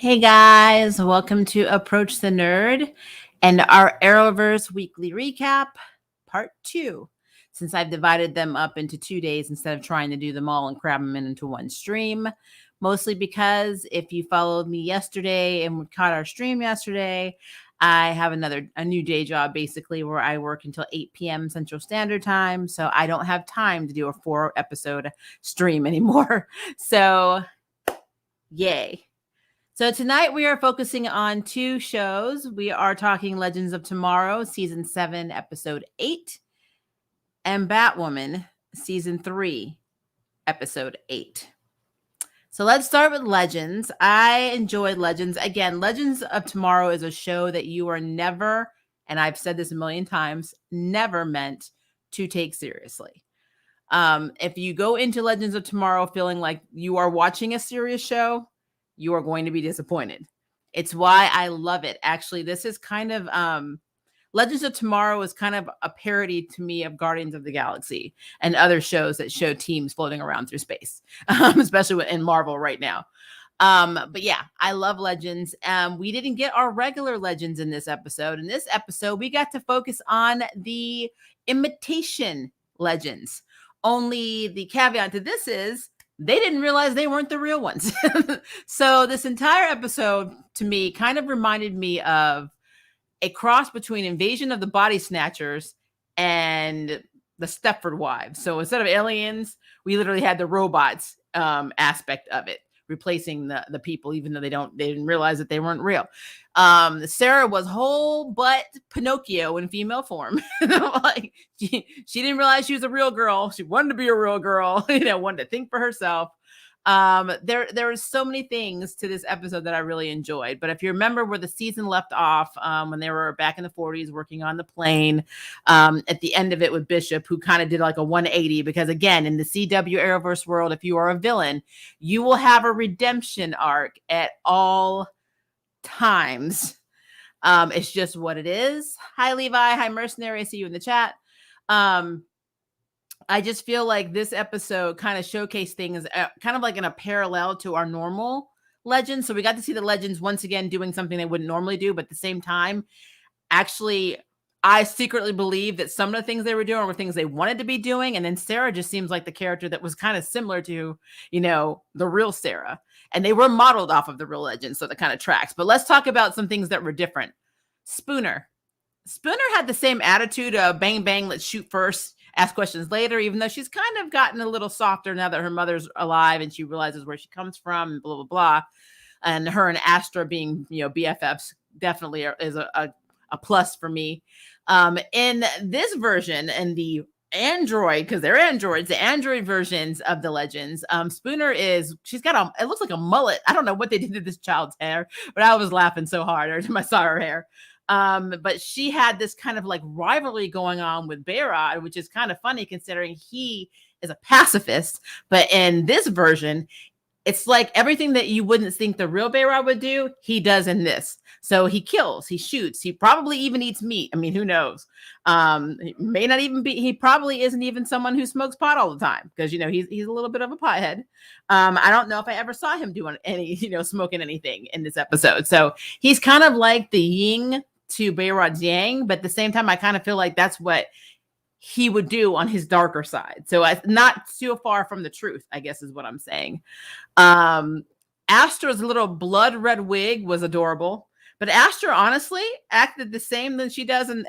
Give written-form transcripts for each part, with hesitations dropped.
Hey guys, welcome to Approach the Nerd and our Arrowverse weekly recap, part 2. Since I've divided them up into 2 days instead of trying to do them all and cram them into one stream, mostly because if you followed me yesterday and caught our stream yesterday, I have a new day job basically where I work until 8 p.m. Central Standard Time, so I don't have time to do a 4-episode stream anymore. So, yay. So tonight we are focusing on 2 shows. We are talking Legends of Tomorrow, Season 7, Episode 8, and Batwoman, Season 3, Episode 8. So let's start with Legends. I enjoyed Legends. Again, Legends of Tomorrow is a show that you are never, and I've said this a million times, never meant to take seriously. If you go into Legends of Tomorrow feeling like you are watching a serious show, you are going to be disappointed. It's why I love it. Actually, this is kind of Legends of Tomorrow is kind of a parody to me of Guardians of the Galaxy and other shows that show teams floating around through space, especially in Marvel right now. But yeah, I love Legends. We didn't get our regular Legends in this episode. In this episode, we got to focus on the imitation Legends. Only the caveat to this is they didn't realize they weren't the real ones. So this entire episode to me kind of reminded me of a cross between Invasion of the Body Snatchers and the Stepford Wives. So instead of aliens, we literally had the robots aspect of it, replacing the people, even though they didn't realize that they weren't real. Sarah was whole butt Pinocchio in female form. Like she didn't realize she was a real girl. She wanted to be a real girl, wanted to think for herself. There are so many things to this episode that I really enjoyed. But if you remember where the season left off, when they were back in the 40s working on the plane, at the end of it with Bishop, who kind of did like a 180, because again, in the CW Arrowverse world, if you are a villain, you will have a redemption arc at all times. It's just what it is. Hi, Levi. Hi, Mercenary. I see you in the chat. I just feel like this episode kind of showcased things kind of like in a parallel to our normal Legends. So we got to see the Legends once again doing something they wouldn't normally do, but at the same time, actually, I secretly believe that some of the things they were doing were things they wanted to be doing. And then Sarah just seems like the character that was kind of similar to, the real Sarah. And they were modeled off of the real Legends, so that kind of tracks. But let's talk about some things that were different. Spooner had the same attitude of bang, bang, let's shoot first, ask questions later, even though she's kind of gotten a little softer now that her mother's alive and she realizes where she comes from and blah, blah, blah. And her and Astra being, BFFs definitely is a plus for me. In this version, and the Android, because they're androids, the Android versions of the Legends, Spooner she's got it looks like a mullet. I don't know what they did to this child's hair, but I was laughing so hard every time I saw her hair. But she had this kind of like rivalry going on with Bayrod, which is kind of funny considering he is a pacifist. But in this version, it's like everything that you wouldn't think the real Bayrod would do, he does in this. So he kills, he shoots, he probably even eats meat. I mean, who knows? He probably isn't even someone who smokes pot all the time because, he's a little bit of a pothead. I don't know if I ever saw him doing any, smoking anything in this episode. So he's kind of like the yin to Bayrod's yang, but at the same time, I kind of feel like that's what he would do on his darker side. So not too far from the truth, I guess is what I'm saying. Astra's little blood red wig was adorable, but Astra honestly acted the same than she does in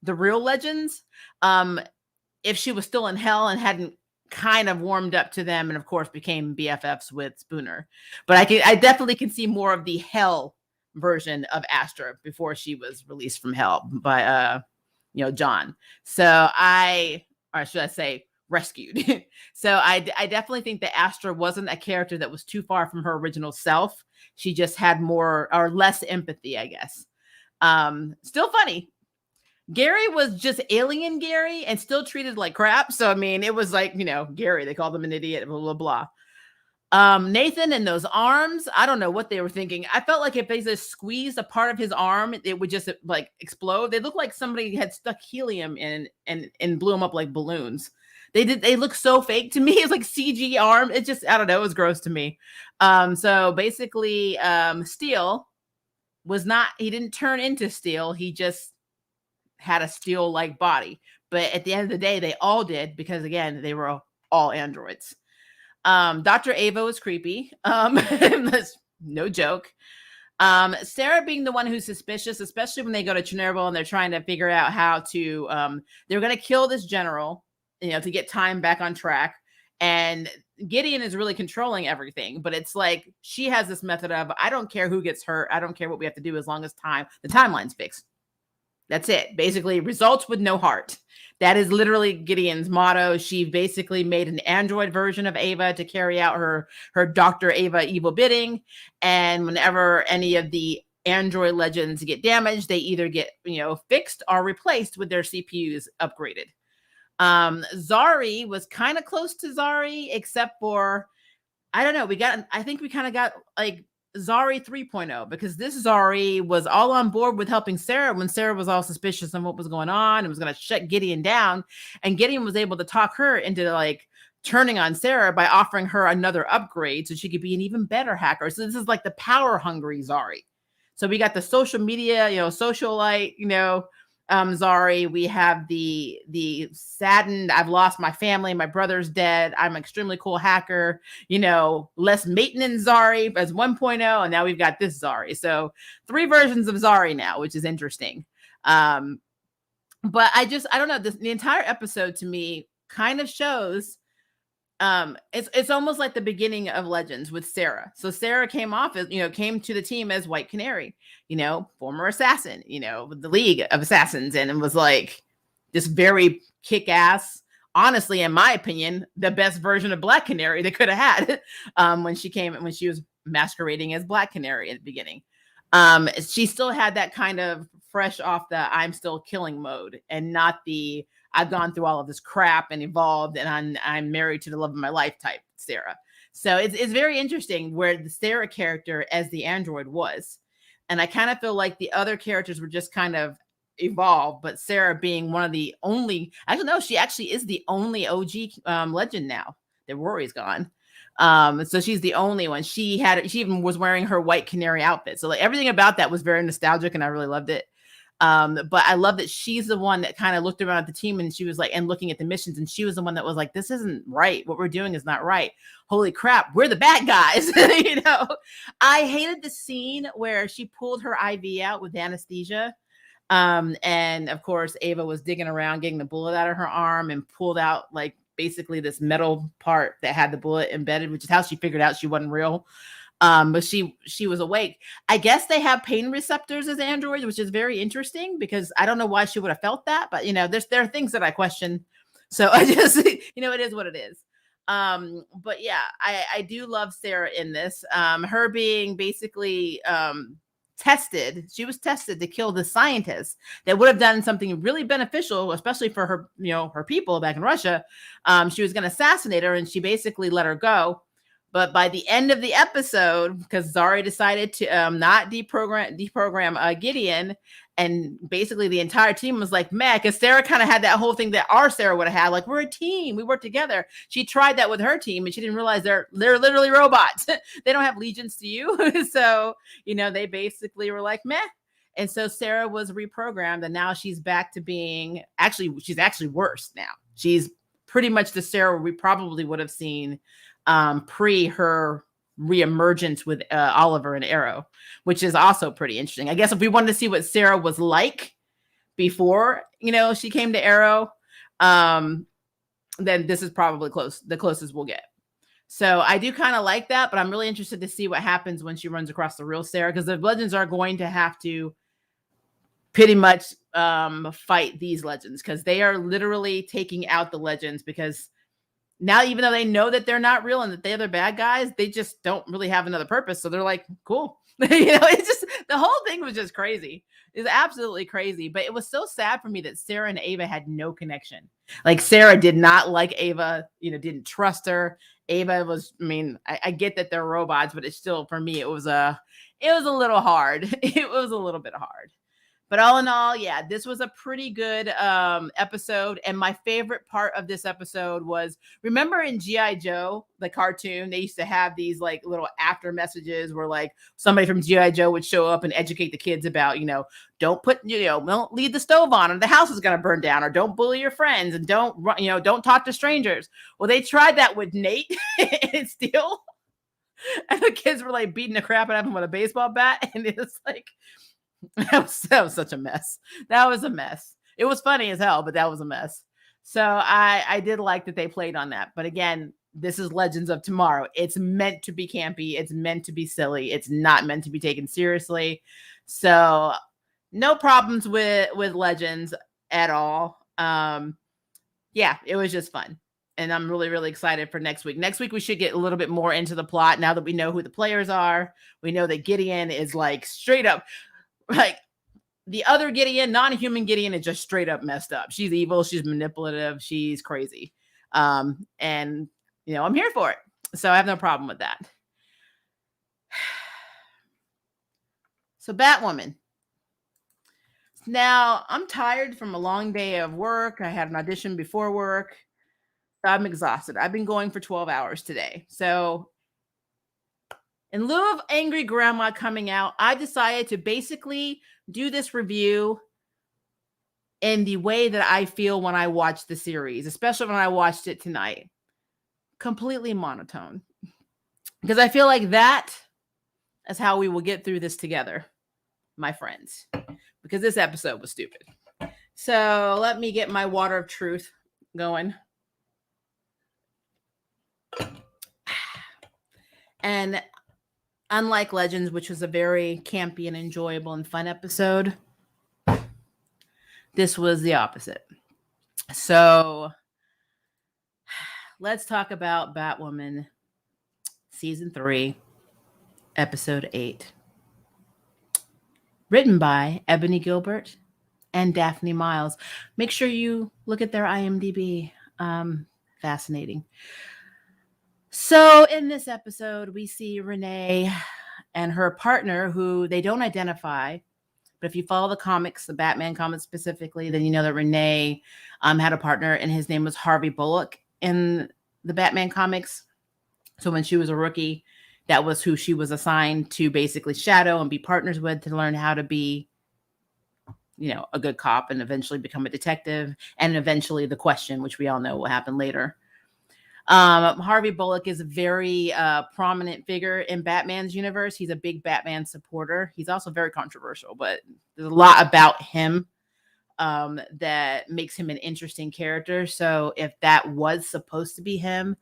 the real Legends. If she was still in hell and hadn't kind of warmed up to them and of course became BFFs with Spooner. But I definitely can see more of the hell version of Astra before she was released from hell by John. So or should I say rescued. So I definitely think that Astra wasn't a character that was too far from her original self. She just had more or less empathy, I guess. Still funny. Gary was just alien Gary and still treated like crap. So, I mean, it was like, Gary, they called him an idiot, blah, blah, blah. Nathan and those arms, I don't know what they were thinking. I felt like if they just squeezed a part of his arm, it would just like explode. They looked like somebody had stuck helium in and blew them up like balloons. They look so fake to me. It's like CG arm. It just, I don't know, it was gross to me. So basically, Steel was not, he didn't turn into Steel. He just had a Steel-like body. But at the end of the day, they all did, because again, they were all androids. Dr. Ava was creepy. That's no joke. Sarah being the one who's suspicious, especially when they go to Chernobyl and they're trying to figure out how to, they're going to kill this general, to get time back on track. And Gideon is really controlling everything, but it's like, she has this method of, I don't care who gets hurt. I don't care what we have to do as long as the timeline's fixed. That's it. Basically, results with no heart. That is literally Gideon's motto. She basically made an android version of Ava to carry out her Dr. Ava evil bidding. And whenever any of the android legends get damaged, they either get, fixed or replaced with their CPUs upgraded. Zari was kind of close to Zari, except for, I don't know, I think we kind of got like Zari 3.0, because this Zari was all on board with helping Sarah when Sarah was all suspicious of what was going on and was going to shut Gideon down. And Gideon was able to talk her into like turning on Sarah by offering her another upgrade so she could be an even better hacker. So this is like the power hungry Zari. So we got the social media, socialite, Zari. We have the saddened, I've lost my family, my brother's dead, I'm an extremely cool hacker, less maintenance Zari as 1.0, and now we've got this Zari. So 3 versions of Zari now, which is interesting. But I don't know, the entire episode to me kind of shows, it's almost like the beginning of Legends with Sarah. So Sarah came to the team as White Canary, former assassin, with the League of Assassins, and it was like this very kick-ass, honestly, in my opinion, the best version of Black Canary they could have had when she was masquerading as Black Canary at the beginning. She still had that kind of fresh off the I'm still killing mode, and not the I've gone through all of this crap and evolved and I'm married to the love of my life type Sarah. So it's very interesting where the Sarah character as the android was. And I kind of feel like the other characters were just kind of evolved, but Sarah being one of the only, I don't know, she actually is the only OG legend now that Rory's gone. So she's the only one. She even was wearing her White Canary outfit. So like everything about that was very nostalgic and I really loved it. But I love that she's the one that kind of looked around at the team and she was like, and looking at the missions, and she was the one that was like, this isn't right. What we're doing is not right. Holy crap, we're the bad guys. I hated the scene where she pulled her IV out with anesthesia. And of course, Ava was digging around, getting the bullet out of her arm, and pulled out like basically this metal part that had the bullet embedded, which is how she figured out she wasn't real. But she was awake. I guess they have pain receptors as androids, which is very interesting because I don't know why she would have felt that, but there are things that I question. So I just, it is what it is. But yeah, I do love Sarah in this. Her being basically tested. She was tested to kill the scientist that would have done something really beneficial, especially for her, her people back in Russia. She was going to assassinate her, and she basically let her go. But by the end of the episode, because Zari decided to not deprogram Gideon, and basically the entire team was like, meh, because Sarah kind of had that whole thing that our Sarah would have had, like, we're a team, we work together. She tried that with her team, and she didn't realize they're literally robots. They don't have allegiance to you. So, they basically were like, meh. And so Sarah was reprogrammed, and now she's back to being, she's actually worse now. She's pretty much the Sarah we probably would have seen pre her reemergence with Oliver and Arrow, which is also pretty interesting. I guess if we wanted to see what Sarah was like before, she came to Arrow, then this is probably the closest we'll get. So I do kind of like that, but I'm really interested to see what happens when she runs across the real Sarah, because the legends are going to have to pretty much fight these legends, because they are literally taking out the legends, because now, even though they know that they're not real and that they're the bad guys, they just don't really have another purpose. So they're like, cool. It's just, the whole thing was just crazy. It's absolutely crazy. But it was so sad for me that Sarah and Ava had no connection. Like, Sarah did not like Ava, didn't trust her. Ava was, I get that they're robots, but it's still, for me, it was a little hard. It was a little bit hard. But all in all, yeah, this was a pretty good episode. And my favorite part of this episode was, remember in G.I. Joe, the cartoon, they used to have these like little after messages where like somebody from G.I. Joe would show up and educate the kids about, don't leave the stove on or the house is going to burn down, or don't bully your friends, and don't talk to strangers. Well, they tried that with Nate and still, and the kids were like beating the crap out of him with a baseball bat. And it was like, that was such a mess. That was a mess. It was funny as hell, but that was a mess. So I did like that they played on that. But again, this is Legends of Tomorrow. It's meant to be campy. It's meant to be silly. It's not meant to be taken seriously. So no problems with Legends at all. Yeah, it was just fun. And I'm really, really excited for next week. Next week, we should get a little bit more into the plot now that we know who the players are. We know that Gideon is like straight up, like the other Gideon, non-human Gideon, is just straight up messed up. She's evil. She's manipulative. She's crazy. And, I'm here for it. So I have no problem with that. So Batwoman. Now, I'm tired from a long day of work. I had an audition before work. I'm exhausted. I've been going for 12 hours today. So in lieu of Angry Grandma coming out, I decided to basically do this review in the way that I feel when I watch the series, especially when I watched it tonight. Completely monotone. Because I feel like that is how we will get through this together, my friends. Because this episode was stupid. So let me get my water of truth going. And unlike Legends, which was a very campy and enjoyable and fun episode, this was the opposite. So let's talk about Batwoman Season 3, Episode 8. Written by Ebony Gilbert and Daphne Miles. Make sure you look at their IMDb. Fascinating. So in this episode, we see Renee and her partner, who they don't identify. But if you follow the comics, the Batman comics specifically, then you know that Renee had a partner, and his name was Harvey Bullock in the Batman comics. So when she was a rookie, that was who she was assigned to basically shadow and be partners with, to learn how to be, a good cop and eventually become a detective, and eventually the Question, which we all know will happen later. Harvey Bullock is a very prominent figure in Batman's universe. He's a big Batman supporter. He's also very controversial, but there's a lot about him that makes him an interesting character. So if that was supposed to be him,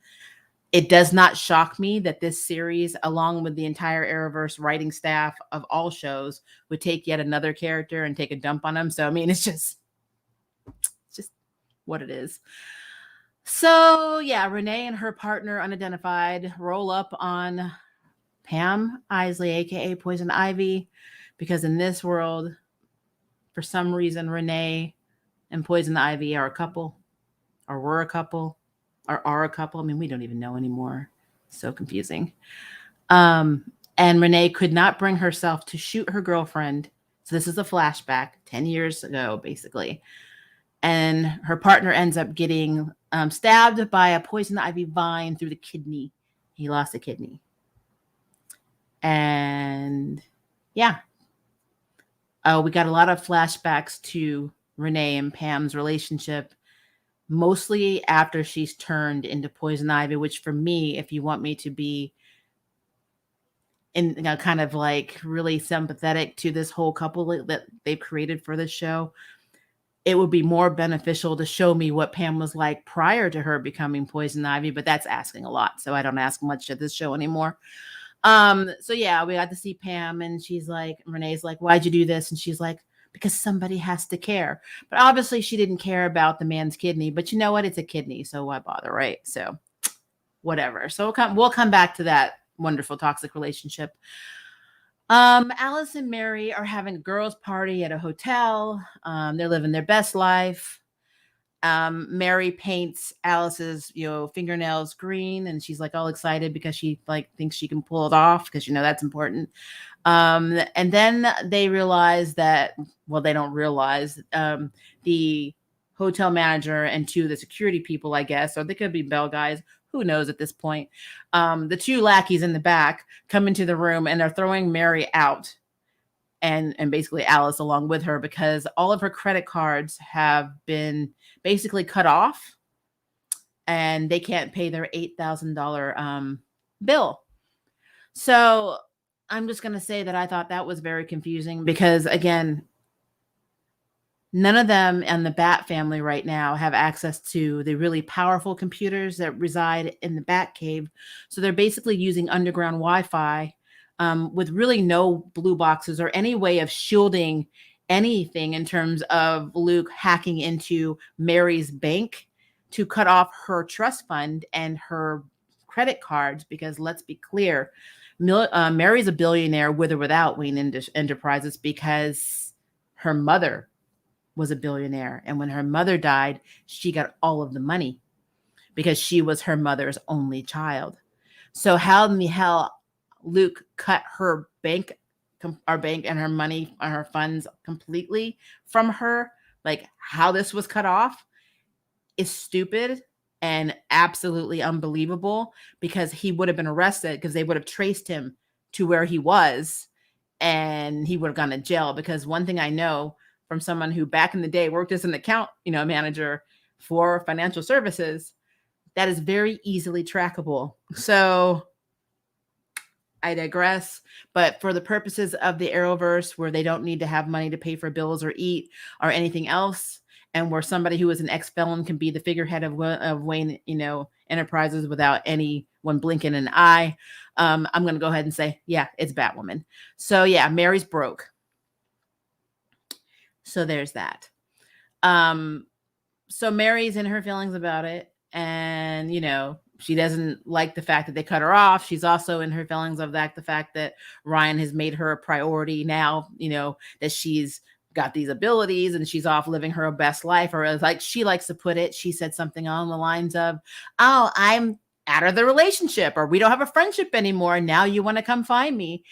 it does not shock me that this series, along with the entire Arrowverse writing staff of all shows, would take yet another character and take a dump on him. So, I mean, it's just what it is. So, yeah, Renee and her partner, unidentified, roll up on Pam Isley, a.k.a. Poison Ivy, because in this world, for some reason, Renee and Poison Ivy are a couple, or were a couple, or are a couple. I mean, we don't even know anymore. So confusing. And Renee could not bring herself to shoot her girlfriend. So this is a flashback 10 years ago, basically. And her partner ends up getting stabbed by a poison ivy vine through the kidney. He lost a kidney. And yeah. We got a lot of flashbacks to Renee and Pam's relationship, mostly after she's turned into poison ivy, which for me, if you want me to be kind of like really sympathetic to this whole couple that they've created for this show, it would be more beneficial to show me what Pam was like prior to her becoming poison ivy, but that's asking a lot. So I don't ask much at this show anymore. So yeah, we got to see Pam, and Renee's like, why'd you do this? And she's like, because somebody has to care. But obviously she didn't care about the man's kidney, but you know what? It's a kidney. So why bother, right? So whatever. So we'll come back to that wonderful toxic relationship. Alice and Mary are having a girls' party at a hotel. They're living their best life. Mary paints Alice's, fingernails green, and she's like all excited because she like thinks she can pull it off because that's important. And then they realize that, well, they don't realize, the hotel manager and two of the security people, I guess, or they could be bell guys, who knows at this point. The two lackeys in the back come into the room and they're throwing Mary out, and basically Alice along with her, because all of her credit cards have been basically cut off and they can't pay their $8,000 bill. So I'm just going to say that I thought that was very confusing because, again, none of them and the Bat family right now have access to the really powerful computers that reside in the Bat cave. So they're basically using underground Wi-Fi, with really no blue boxes or any way of shielding anything in terms of Luke hacking into Mary's bank to cut off her trust fund and her credit cards. Because let's be clear, Mary's a billionaire with or without Wayne Enterprises, because her mother was a billionaire. And when her mother died, she got all of the money because she was her mother's only child. So how in the hell Luke cut her bank, our bank, and her money, her funds completely from her, like how this was cut off, is stupid and absolutely unbelievable, because he would have been arrested because they would have traced him to where he was and he would have gone to jail. Because one thing I know from someone who back in the day worked as an account, manager for financial services, that is very easily trackable. So I digress, but for the purposes of the Arrowverse, where they don't need to have money to pay for bills or eat or anything else, and where somebody who is an ex-felon can be the figurehead of Wayne, Enterprises without anyone blinking an eye, I'm going to go ahead and say, yeah, it's Batwoman. So yeah, Mary's broke. So there's that. So Mary's in her feelings about it, and she doesn't like the fact that they cut her off. She's also in her feelings of the fact that Ryan has made her a priority now, that she's got these abilities and she's off living her best life. Or like she likes to put it, she said something along the lines of, oh, I'm out of the relationship, or we don't have a friendship anymore. Now you want to come find me.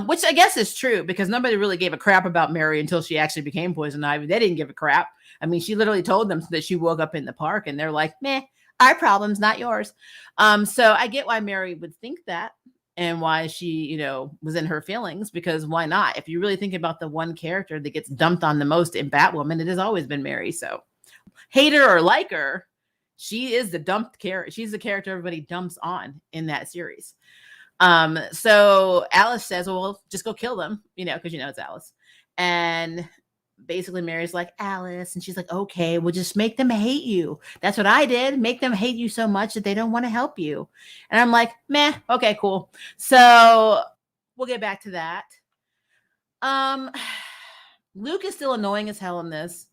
Which I guess is true, because nobody really gave a crap about Mary until she actually became Poison Ivy. They didn't give a crap. I mean, she literally told them that she woke up in the park and they're like, meh, our problems, not yours. So I get why Mary would think that and why she, was in her feelings, because why not? If you really think about the one character that gets dumped on the most in Batwoman, it has always been Mary. So hate her or like her, she is the dumped character. She's the character everybody dumps on in that series. So Alice says, well, just go kill them, because it's Alice. And basically Mary's like, Alice, and she's like, okay, we'll just make them hate you. That's what I did. Make them hate you so much that they don't want to help you. And I'm like, meh, okay, cool. So we'll get back to that. Luke is still annoying as hell in this.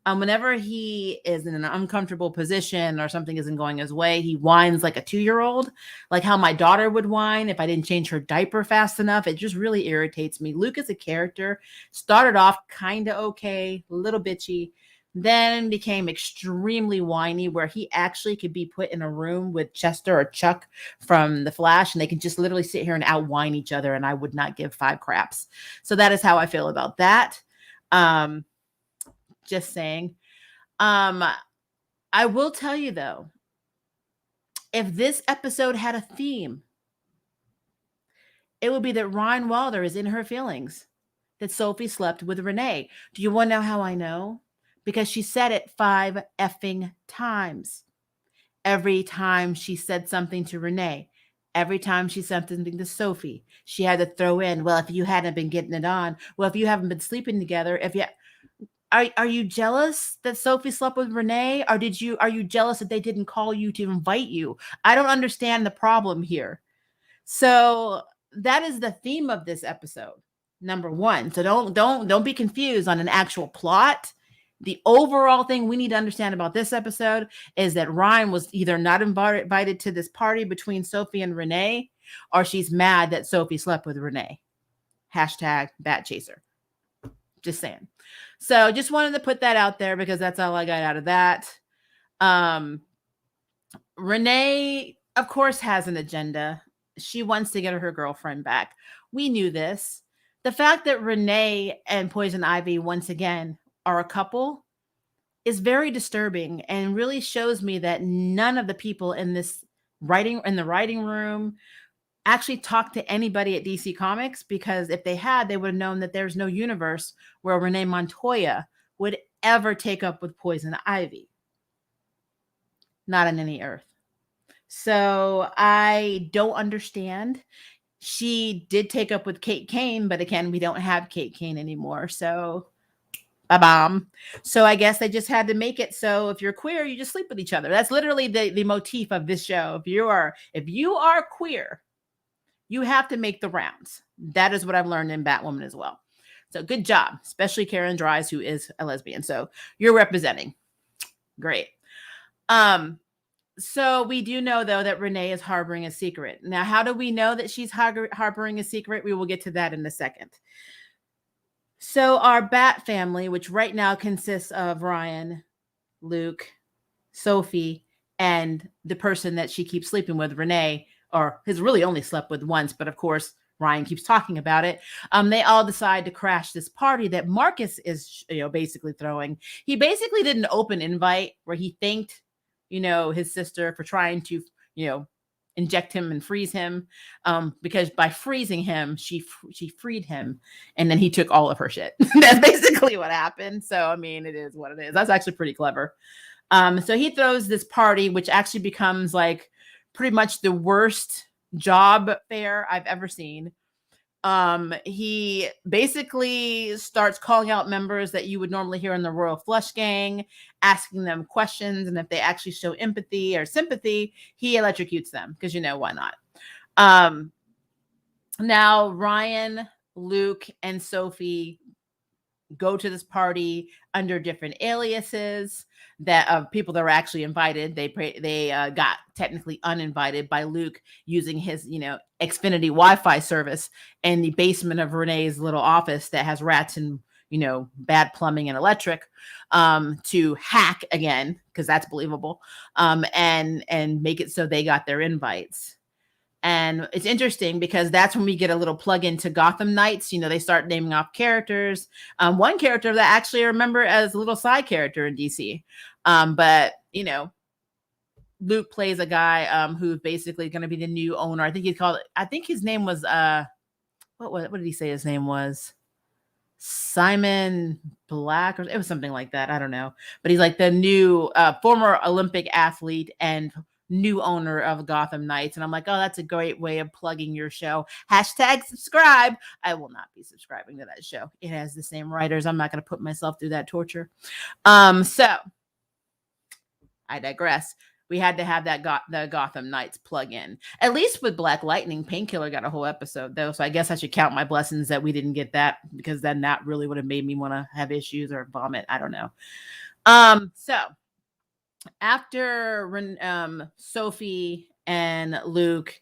Whenever he is in an uncomfortable position or something isn't going his way, he whines like a 2-year-old, like how my daughter would whine if I didn't change her diaper fast enough. It just really irritates me. Luke as a character started off kind of okay, a little bitchy, then became extremely whiny, where he actually could be put in a room with Chester or Chuck from The Flash, and they can just literally sit here and out-whine each other, and I would not give 5 craps. So that is how I feel about that. Just saying. I will tell you though, if this episode had a theme, it would be that Ryan Wilder is in her feelings, that Sophie slept with Renee. Do you want to know how I know? Because she said it 5 effing times. Every time she said something to Renee, every time she said something to Sophie, she had to throw in, well, if you hadn't been getting it on, well, if you haven't been sleeping together, if you... Are you jealous that Sophie slept with Renee? Or are you jealous that they didn't call you to invite you? I don't understand the problem here. So that is the theme of this episode, number 1. So don't be confused on an actual plot. The overall thing we need to understand about this episode is that Ryan was either not invited to this party between Sophie and Renee, or she's mad that Sophie slept with Renee. Hashtag Bat Chaser. Just saying. So just wanted to put that out there because that's all I got out of that. Um, Renee, of course, has an agenda. She wants to get her girlfriend back. We knew this. The fact that Renee and Poison Ivy, once again, are a couple is very disturbing and really shows me that none of the people in the writing room actually talked to anybody at DC Comics, because if they had, they would have known that there's no universe where Renee Montoya would ever take up with Poison Ivy. Not on any earth. So I don't understand. She did take up with Kate Kane, but again, we don't have Kate Kane anymore. So ba-bam. So I guess they just had to make it so if you're queer, you just sleep with each other. That's literally the motif of this show. If you are queer, you have to make the rounds. That is what I've learned in Batwoman as well. So good job, especially Karen Dries, who is a lesbian. So you're representing. Great. So we do know, though, that Renee is harboring a secret. Now, how do we know that she's harboring a secret? We will get to that in a second. So our Bat family, which right now consists of Ryan, Luke, Sophie, and the person that she keeps sleeping with, Renee, or has really only slept with once, but of course, Ryan keeps talking about it. They all decide to crash this party that Marcus is, basically throwing. He basically did an open invite where he thanked, his sister for trying to, inject him and freeze him, because by freezing him, she freed him, and then he took all of her shit. That's basically what happened. So, I mean, it is what it is. That's actually pretty clever. So he throws this party, which actually becomes like pretty much the worst job fair I've ever seen. He basically starts calling out members that you would normally hear in the Royal Flush Gang, asking them questions, and if they actually show empathy or sympathy, he electrocutes them, because why not? Now Ryan, Luke, and Sophie go to this party under different aliases that of people that were actually invited. They got technically uninvited by Luke using his Xfinity Wi-Fi service in the basement of Renee's little office that has rats and bad plumbing and electric, to hack again, because that's believable, and make it so they got their invites. And it's interesting because that's when we get a little plug into Gotham Knights. They start naming off characters. One character that actually I remember as a little side character in DC. But Luke plays a guy who's basically going to be the new owner. I think his name was what did he say his name was? Simon Black, or it was something like that. I don't know. But he's like the new former Olympic athlete and new owner of Gotham Knights. And I'm like, oh, that's a great way of plugging your show. #subscribe. I will not be subscribing to that show. It has the same writers. I'm not going to put myself through that torture. So I digress. We had to have the Gotham Knights plug in. At least with Black Lightning, Painkiller got a whole episode, though. So I guess I should count my blessings that we didn't get that, because then that really would have made me want to have issues or vomit. I don't know. So after Sophie and Luke,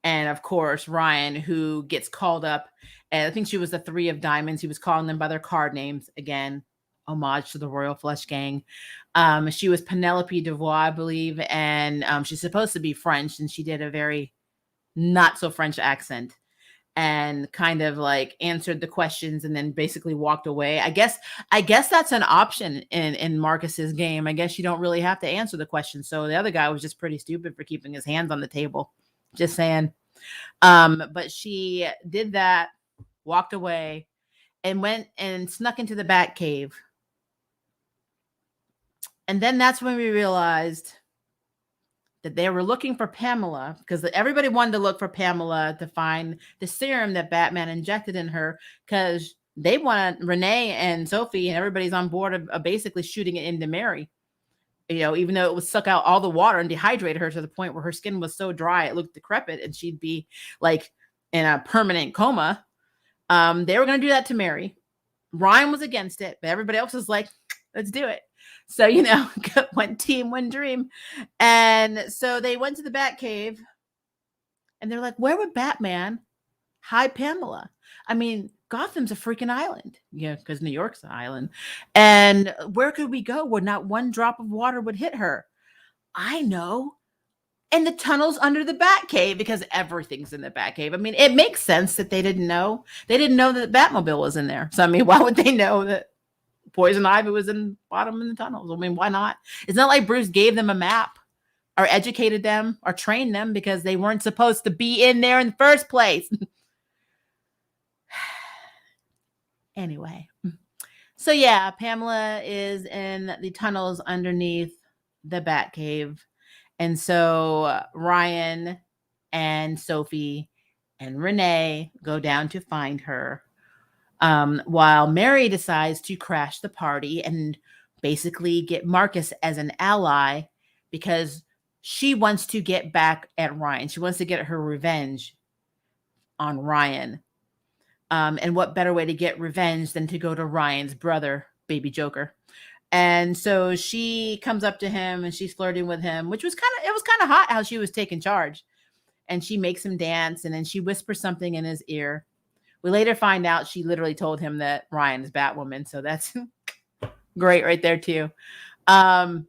and of course Ryan, who gets called up, and I think she was the Three of Diamonds. He was calling them by their card names again, homage to the Royal Flush Gang. She was Penelope Devois, I believe, and she's supposed to be French, and she did a very not so French accent, and kind of like answered the questions and then basically walked away. I guess that's an option in Marcus's game. I guess you don't really have to answer the question. So the other guy was just pretty stupid for keeping his hands on the table. Just saying. But she did that, walked away, and went and snuck into the Bat Cave. And then that's when we realized that they were looking for Pamela, because everybody wanted to look for Pamela to find the serum that Batman injected in her, because they wanted Renee and Sophie and everybody's on board of basically shooting it into Mary. Even though it would suck out all the water and dehydrate her to the point where her skin was so dry it looked decrepit and she'd be like in a permanent coma. They were going to do that to Mary. Ryan was against it, but everybody else was like, let's do it. So, one team, one dream. And so they went to the Bat Cave, and they're like, where would Batman hide Pamela? I mean, Gotham's a freaking island, because New York's an island. And where could we go where not one drop of water would hit her? I know. And the tunnels under the Batcave, because everything's in the Batcave. I mean, it makes sense that they didn't know. They didn't know that the Batmobile was in there. So I mean, why would they know that Poison Ivy was in bottom in the tunnels? I mean, why not? It's not like Bruce gave them a map or educated them or trained them, because they weren't supposed to be in there in the first place. Anyway. So yeah, Pamela is in the tunnels underneath the Batcave. And so Ryan and Sophie and Renee go down to find her, while Mary decides to crash the party and basically get Marcus as an ally, because she wants to get back at Ryan. She wants to get her revenge on Ryan. And what better way to get revenge than to go to Ryan's brother, Baby Joker? And so she comes up to him and she's flirting with him, which was it was kind of hot how she was taking charge. And she makes him dance, and then she whispers something in his ear. We later find out she literally told him that Ryan is Batwoman. So that's great right there too. And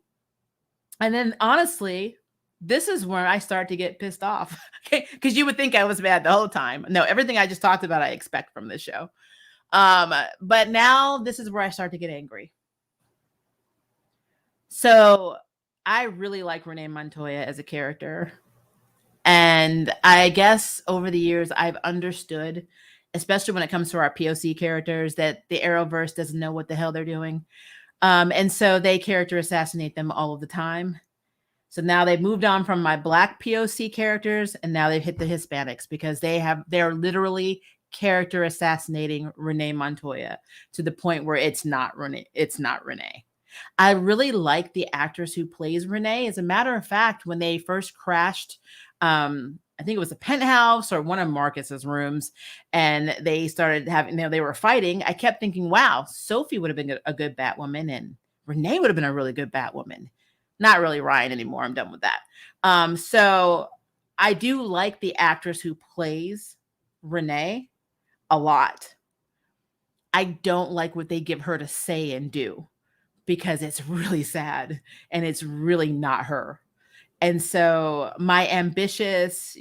then honestly, this is where I start to get pissed off, because you would think I was mad the whole time. No, everything I just talked about, I expect from this show. But now this is where I start to get angry. So I really like Renee Montoya as a character. And I guess over the years, I've understood, especially when it comes to our POC characters, that the Arrowverse doesn't know what the hell they're doing. And so they character assassinate them all of the time. So now they've moved on from my Black POC characters, and now they've hit the Hispanics, because they're literally character assassinating Renee Montoya to the point where it's not Renee. It's not Renee. I really like the actress who plays Renee. As a matter of fact, when they first crashed, I think it was a penthouse or one of Marcus's rooms, and they started having, they were fighting. I kept thinking, wow, Sophie would have been a good Batwoman, and Renee would have been a really good Batwoman. Not really Ryan anymore. I'm done with that. So I do like the actress who plays Renee a lot. I don't like what they give her to say and do, because it's really sad and it's really not her. And so my ambitious,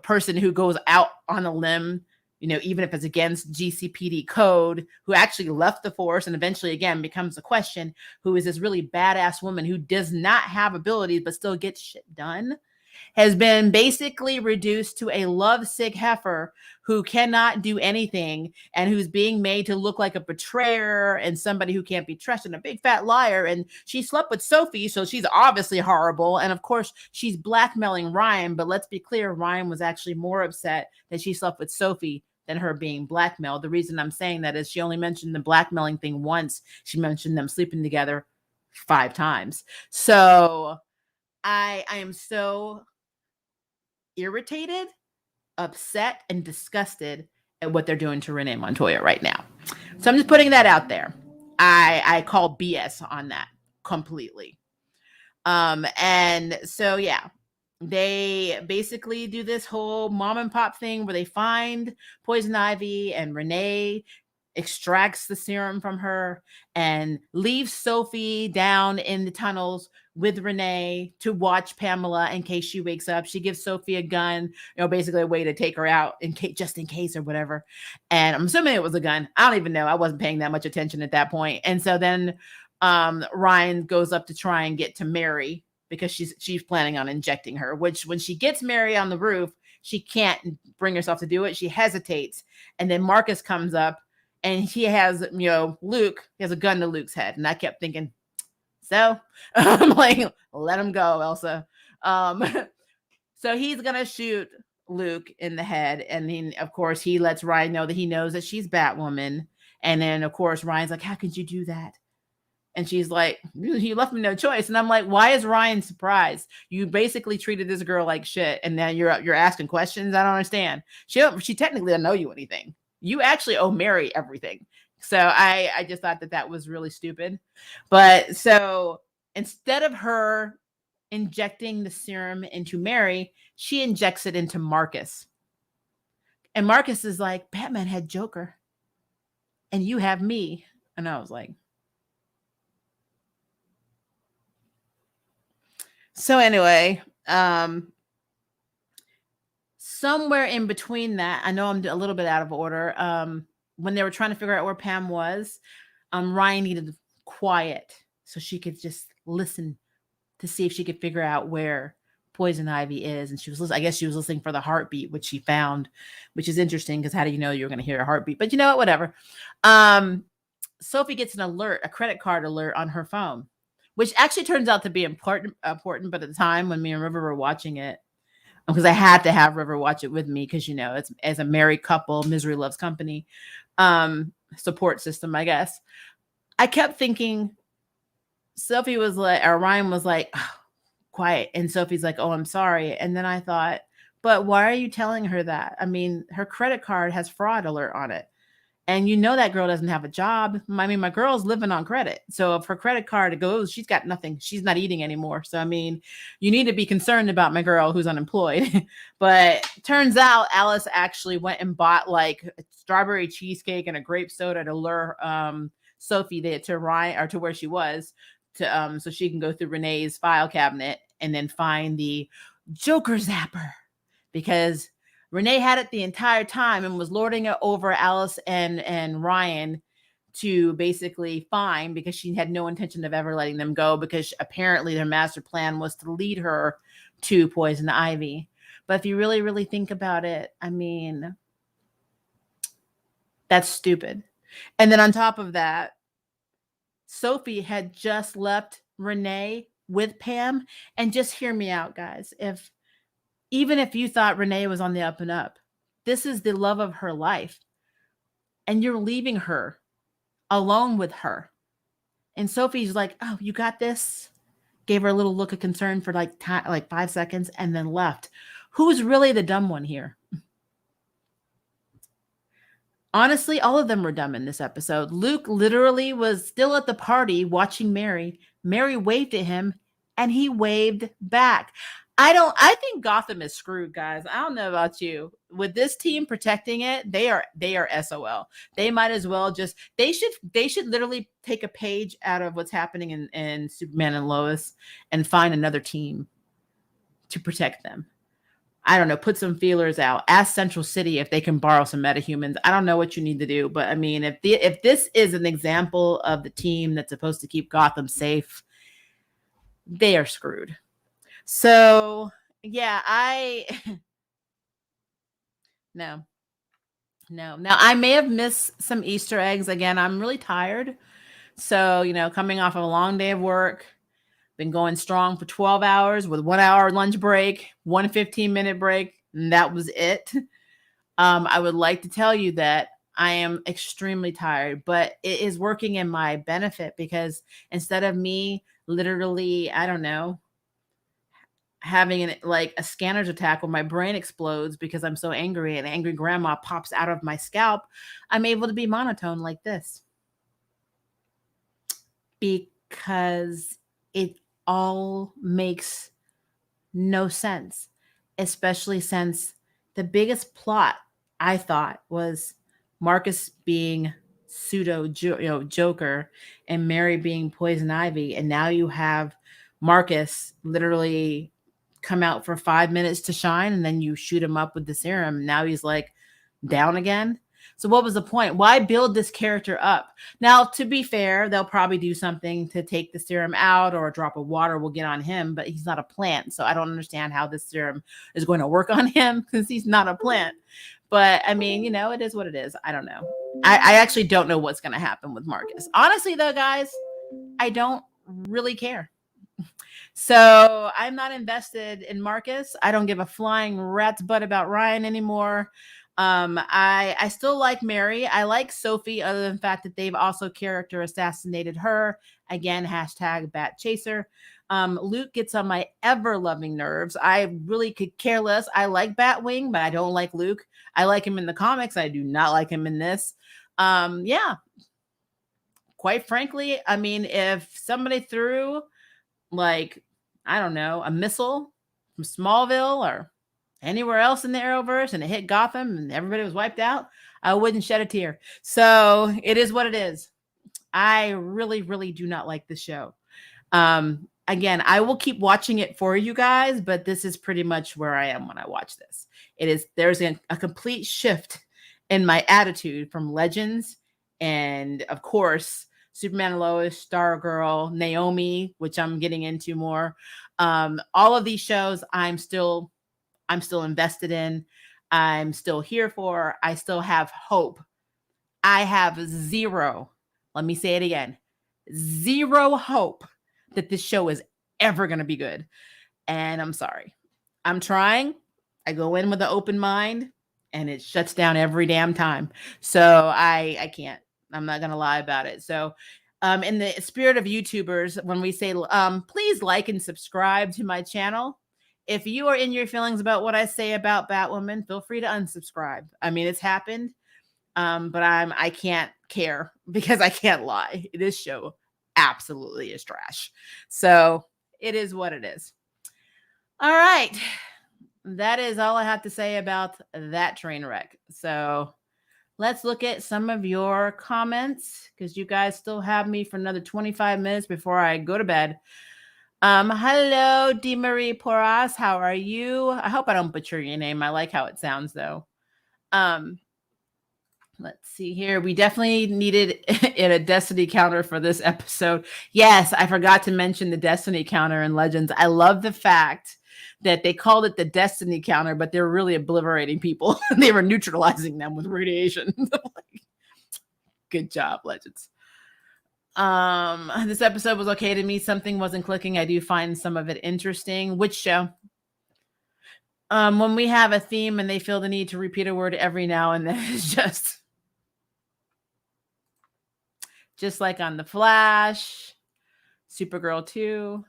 person who goes out on a limb, even if it's against GCPD code, who actually left the force and eventually again becomes a question, who is this really badass woman who does not have abilities but still gets shit done, has been basically reduced to a lovesick heifer who cannot do anything, and who's being made to look like a betrayer and somebody who can't be trusted, and a big fat liar. And she slept with Sophie, so she's obviously horrible. And of course, she's blackmailing Ryan. But let's be clear, Ryan was actually more upset that she slept with Sophie than her being blackmailed. The reason I'm saying that is she only mentioned the blackmailing thing once. She mentioned them sleeping together 5 times. So I am so irritated, upset, and disgusted at what they're doing to Renee Montoya right now. So I'm just putting that out there. I call BS on that completely. And so yeah, they basically do this whole mom and pop thing where they find Poison Ivy, and Renee extracts the serum from her and leaves Sophie down in the tunnels with Renee to watch Pamela in case she wakes up. She gives Sophie a gun, basically a way to take her out just in case or whatever. And I'm assuming it was a gun. I don't even know. I wasn't paying that much attention at that point. And so then Ryan goes up to try and get to Mary, because she's planning on injecting her, which when she gets Mary on the roof, she can't bring herself to do it. She hesitates. And then Marcus comes up, and he has, Luke, he has a gun to Luke's head. And I kept thinking, so I'm like, let him go, Elsa. So he's going to shoot Luke in the head. And then, of course, he lets Ryan know that he knows that she's Batwoman. And then, of course, Ryan's like, how could you do that? And she's like, you left me no choice. And I'm like, why is Ryan surprised? You basically treated this girl like shit, and now you're asking questions. I don't understand. She technically doesn't owe you anything. You actually owe Mary everything. So I just thought that was really stupid. But so instead of her injecting the serum into Mary, she injects it into Marcus. And Marcus is like, Batman had Joker, and you have me. And I was like, So anyway, somewhere in between that, I know I'm a little bit out of order. When they were trying to figure out where Pam was, Ryan needed quiet so she could just listen to see if she could figure out where Poison Ivy is. And she was, I guess she was listening for the heartbeat, which she found, which is interesting because how do you know you're going to hear a heartbeat? But you know what? Whatever. Sophie gets an alert, a credit card alert on her phone, which actually turns out to be important. But at the time when me and River were watching it, because I had to have River watch it with me because you know it's as a married couple, misery loves company, support system, I guess. I kept thinking Sophie was like, or Ryan was like, oh, quiet, and Sophie's like, oh, I'm sorry, and then I thought, but why are you telling her that? I mean, her credit card has fraud alert on it. And you know that girl doesn't have a job. I mean, my girl's living on credit. So if her credit card goes, she's got nothing. She's not eating anymore. So I mean, you need to be concerned about my girl who's unemployed. But turns out Alice actually went and bought like a strawberry cheesecake and a grape soda to lure Sophie to Ryan or to where she was to so she can go through Renee's file cabinet and then find the Joker zapper because Renee had it the entire time and was lording it over Alice and Ryan to basically find because she had no intention of ever letting them go because apparently their master plan was to lead her to Poison Ivy. But if you really, really think about it, I mean, that's stupid. And then on top of that, Sophie had just left Renee with Pam. And just hear me out, guys. Even if you thought Renee was on the up and up, this is the love of her life. And you're leaving her alone with her. And Sophie's like, oh, you got this? Gave her a little look of concern for like 5 seconds and then left. Who's really the dumb one here? Honestly, all of them were dumb in this episode. Luke literally was still at the party watching Mary. Mary waved at him and he waved back. I think Gotham is screwed, guys. I don't know about you. With this team protecting it, they are SOL. They might as well just they should literally take a page out of what's happening in Superman and Lois and find another team to protect them. I don't know, put some feelers out. Ask Central City if they can borrow some metahumans. I don't know what you need to do, but I mean, if this is an example of the team that's supposed to keep Gotham safe, they are screwed. So, yeah, no. Now I may have missed some Easter eggs. Again, I'm really tired. So, coming off of a long day of work, been going strong for 12 hours with 1 hour lunch break, 1 15-minute break, and that was it. I would like to tell you that I am extremely tired, but it is working in my benefit because instead of me literally, I don't know, having a scanner's attack where my brain explodes because I'm so angry and angry grandma pops out of my scalp, I'm able to be monotone like this. Because it all makes no sense, especially since the biggest plot I thought was Marcus being pseudo Joker and Mary being Poison Ivy, and now you have Marcus literally come out for 5 minutes to shine and then you shoot him up with the serum. Now he's like down again. So what was the point? Why build this character up? Now, to be fair, they'll probably do something to take the serum out or a drop of water will get on him, but he's not a plant. So I don't understand how this serum is going to work on him because he's not a plant. But I mean, it is what it is. I don't know. I actually don't know what's going to happen with Marcus. Honestly, though, guys, I don't really care. So I'm not invested in Marcus. I don't give a flying rat's butt about Ryan anymore. I still like Mary. I like Sophie, other than the fact that they've also character assassinated her. Again, hashtag Bat Chaser. Luke gets on my ever-loving nerves. I really could care less. I like Batwing, but I don't like Luke. I like him in the comics. I do not like him in this. Yeah. Quite frankly, I mean, if somebody threw I don't know, a missile from Smallville or anywhere else in the Arrowverse and it hit Gotham and everybody was wiped out, I wouldn't shed a tear. So it is what it is. I really, really do not like the show. again, I will keep watching it for you guys, but this is pretty much where I am when I watch this. There's a complete shift in my attitude from Legends and, of course, Superman and Lois, Stargirl, Naomi, which I'm getting into more. All of these shows I'm still invested in. I'm still here for. I still have hope. I have zero, let me say it again, zero hope that this show is ever going to be good. And I'm sorry. I'm trying. I go in with an open mind and it shuts down every damn time. So I can't. I'm not going to lie about it. So in the spirit of YouTubers, when we say, please like and subscribe to my channel. If you are in your feelings about what I say about Batwoman, feel free to unsubscribe. I mean, it's happened. But I can't care because I can't lie. This show absolutely is trash. So it is what it is. All right. That is all I have to say about that train wreck. So let's look at some of your comments because you guys still have me for another 25 minutes before I go to bed. Hello, DeMarie Porras. How are you? I hope I don't butcher your name. I like how it sounds though. Let's see here. We definitely needed a Destiny counter for this episode. Yes, I forgot to mention the Destiny counter in Legends. I love the fact that they called it the Destiny counter, but they're really obliterating people. They were neutralizing them with radiation. Good job, Legends. This episode was okay to me. Something wasn't clicking. I do find some of it interesting. Which show? When we have a theme and they feel the need to repeat a word every now and then, it's just like on The Flash, Supergirl 2.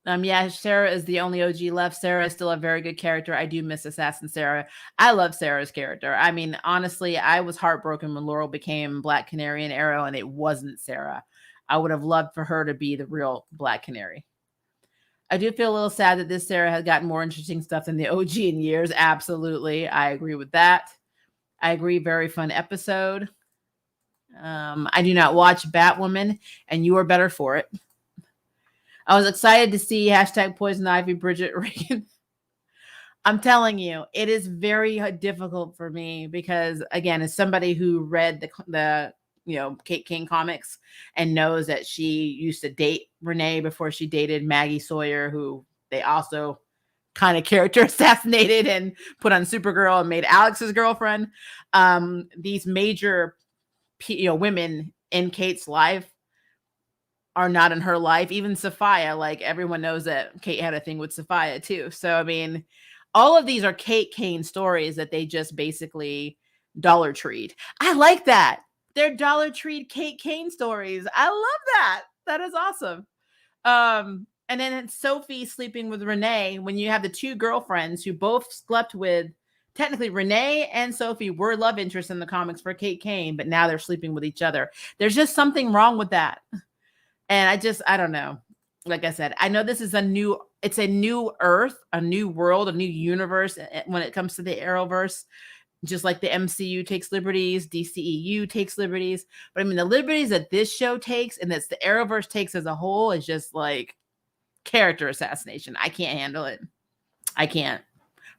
Yeah, Sarah is the only OG left. Sarah is still a very good character. I do miss Assassin Sarah. I love Sarah's character. I mean, honestly, I was heartbroken when Laurel became Black Canary and Arrow and it wasn't Sarah. I would have loved for her to be the real Black Canary. I do feel a little sad that this Sarah has gotten more interesting stuff than the OG in years. Absolutely. I agree with that. I agree. Very fun episode. I do not watch Batwoman, and you are better for it. I was excited to see #Poison Ivy Bridget Regan. I'm telling you, it is very difficult for me because, again, as somebody who read the Kate King comics and knows that she used to date Renee before she dated Maggie Sawyer, who they also kind of character assassinated and put on Supergirl and made Alex's girlfriend. These major women in Kate's life are not in her life. Even Sophia, like everyone knows that Kate had a thing with Sophia too. So, I mean, all of these are Kate Kane stories that they just basically Dollar Treed. I like that. They're Dollar Treed Kate Kane stories. I love that. That is awesome. And then it's Sophie sleeping with Renee when you have the two girlfriends who both slept with. Technically, Renee and Sophie were love interests in the comics for Kate Kane, but now they're sleeping with each other. There's just something wrong with that. And I don't know. Like I said, I know this is it's a new Earth, a new world, a new universe when it comes to the Arrowverse. Just like the MCU takes liberties, DCEU takes liberties. But I mean, the liberties that this show takes and that the Arrowverse takes as a whole is just like character assassination. I can't handle it. I can't.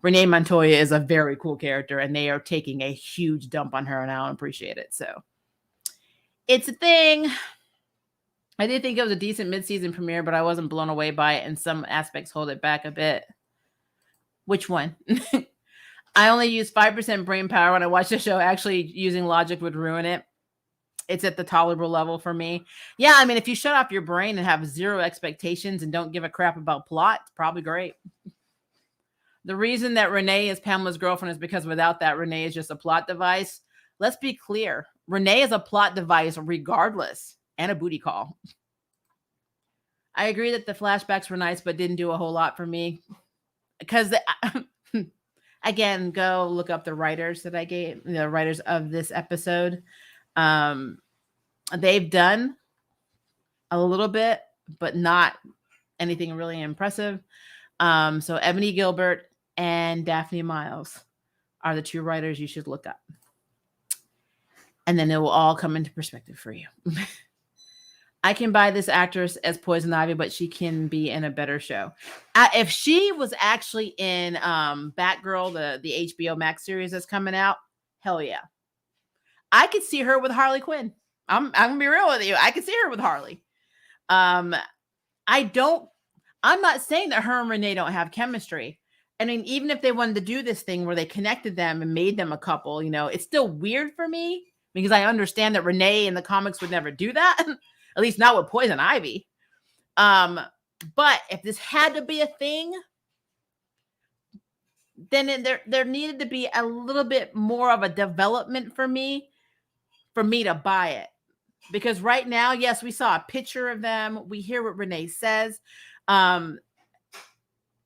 Renee Montoya is a very cool character, and they are taking a huge dump on her, and I don't appreciate it. So it's a thing. I did think it was a decent mid-season premiere, but I wasn't blown away by it, and some aspects hold it back a bit. Which one? I only use 5% brain power when I watch the show. Actually, using logic would ruin it. It's at the tolerable level for me. Yeah, I mean, if you shut off your brain and have zero expectations and don't give a crap about plot, it's probably great. The reason that Renee is Pamela's girlfriend is because without that, Renee is just a plot device. Let's be clear. Renee is a plot device regardless, and a booty call. I agree that the flashbacks were nice, but didn't do a whole lot for me. Because, again, go look up the writers that I gave, the writers of this episode. They've done a little bit, but not anything really impressive. So Ebony Gilbert and Daphne Miles are the two writers you should look up. And then it will all come into perspective for you. I can buy this actress as Poison Ivy, but she can be in a better show. If she was actually in Batgirl, the HBO Max series that's coming out, hell yeah. I could see her with Harley Quinn. I'm gonna be real with you. I could see her with Harley. Um, I'm not saying that her and Renee don't have chemistry. I mean, even if they wanted to do this thing where they connected them and made them a couple, it's still weird for me because I understand that Renee in the comics would never do that, at least not with Poison Ivy. But if this had to be a thing, then there needed to be a little bit more of a development for me to buy it. Because right now, yes, we saw a picture of them. We hear what Renee says.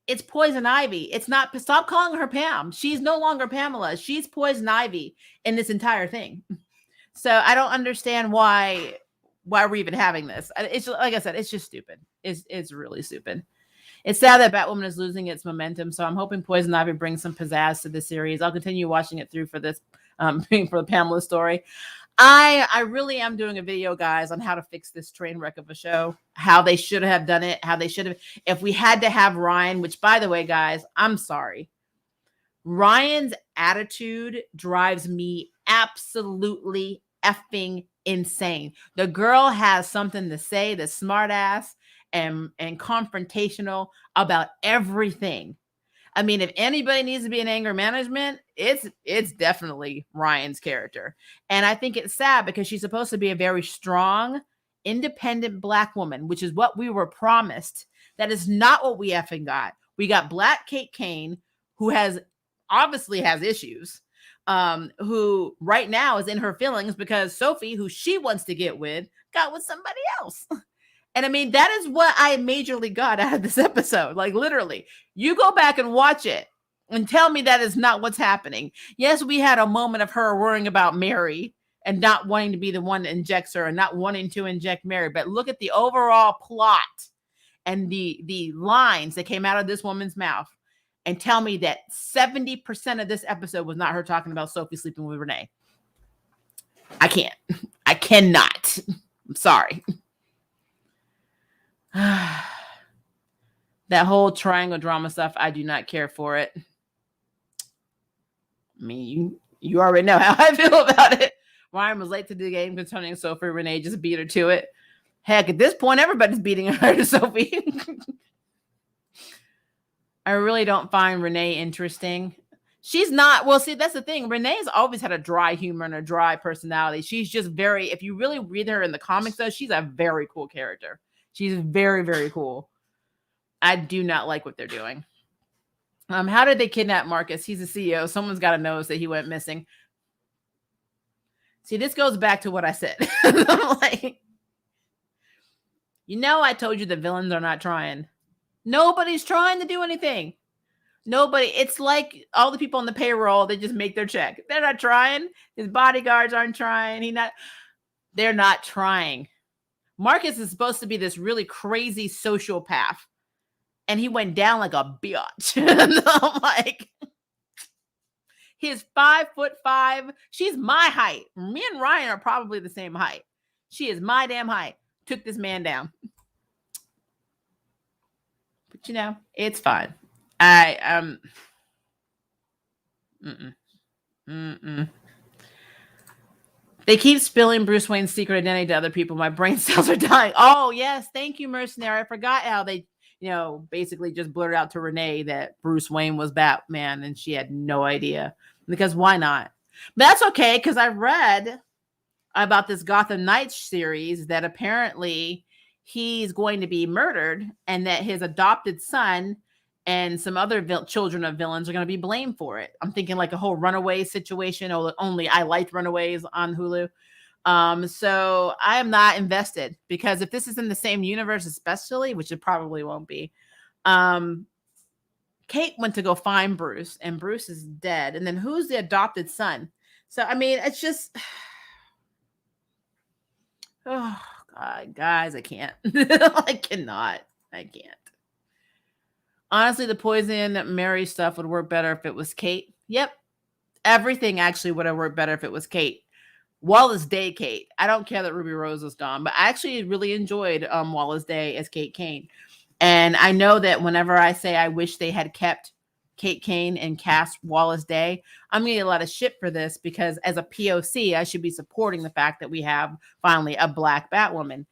It's Poison Ivy. It's not, stop calling her Pam. She's no longer Pamela. She's Poison Ivy in this entire thing. So I don't understand why we're even having this. It's like I said, it's just stupid. It's really stupid. It's sad that Batwoman is losing its momentum. So I'm hoping Poison Ivy brings some pizzazz to the series. I'll continue watching it through for this, for the Pamela story. I really am doing a video, guys, on how to fix this train wreck of a show, how they should have done it, how they should have, if we had to have Ryan, which by the way, guys, I'm sorry. Ryan's attitude drives me absolutely effing insane. The girl has something to say, the smart ass and confrontational about everything. I mean, if anybody needs to be in anger management, it's definitely Ryan's character. And I think it's sad because she's supposed to be a very strong, independent Black woman, which is what we were promised. That is not what we effing got. We got Black Kate Kane, who obviously has issues, who right now is in her feelings because Sophie, who she wants to get with, got with somebody else. And I mean, that is what I majorly got out of this episode. Like literally, you go back and watch it and tell me that is not what's happening. Yes, we had a moment of her worrying about Mary and not wanting to be the one that injects her and not wanting to inject Mary. But look at the overall plot and the lines that came out of this woman's mouth and tell me that 70% of this episode was not her talking about Sophie sleeping with Renee. I can't. I cannot. I'm sorry. That whole triangle drama stuff, I do not care for it. I mean, you already know how I feel about it. Ryan was late to the game concerning Sophie. Renee just beat her to it. Heck, at this point, everybody's beating her to Sophie. I really don't find Renee interesting. She's not, well, see, that's the thing. Renee's always had a dry humor and a dry personality. She's just very, if you really read her in the comics, though, she's a very cool character. She's very, very cool. I do not like what they're doing. How did they kidnap Marcus? He's a CEO. Someone's got to know that he went missing. See, this goes back to what I said. I'm like, I told you the villains are not trying. Nobody's trying to do anything. Nobody. It's like all the people on the payroll, they just make their check. They're not trying. His bodyguards aren't trying. They're not trying. Marcus is supposed to be this really crazy sociopath. And he went down like a bitch. And I'm like, he's 5'5". She's my height. Me and Ryan are probably the same height. She is my damn height. Took this man down. But it's fine. They keep spilling Bruce Wayne's secret identity to other people. My brain cells are dying. Oh, yes. Thank you, Mercenary. I forgot how they, basically just blurted out to Renee that Bruce Wayne was Batman and she had no idea. Because why not? But that's okay, because I read about this Gotham Knights series that apparently he's going to be murdered and that his adopted son and some other children of villains are going to be blamed for it. I'm thinking like a whole runaway situation, only I liked Runaways on Hulu. So I am not invested because if this is in the same universe, especially, which it probably won't be, Kate went to go find Bruce and Bruce is dead. And then who's the adopted son? So, I mean, it's just, oh God, guys, I can't, I can't. Honestly, the Poison Mary stuff would work better if it was Kate. Yep. Everything actually would have worked better if it was Kate. Wallace Day Kate. I don't care that Ruby Rose is gone, but I actually really enjoyed Wallace Day as Kate Kane. And I know that whenever I say I wish they had kept Kate Kane and cast Wallace Day, I'm going to get a lot of shit for this because as a POC, I should be supporting the fact that we have finally a Black Batwoman.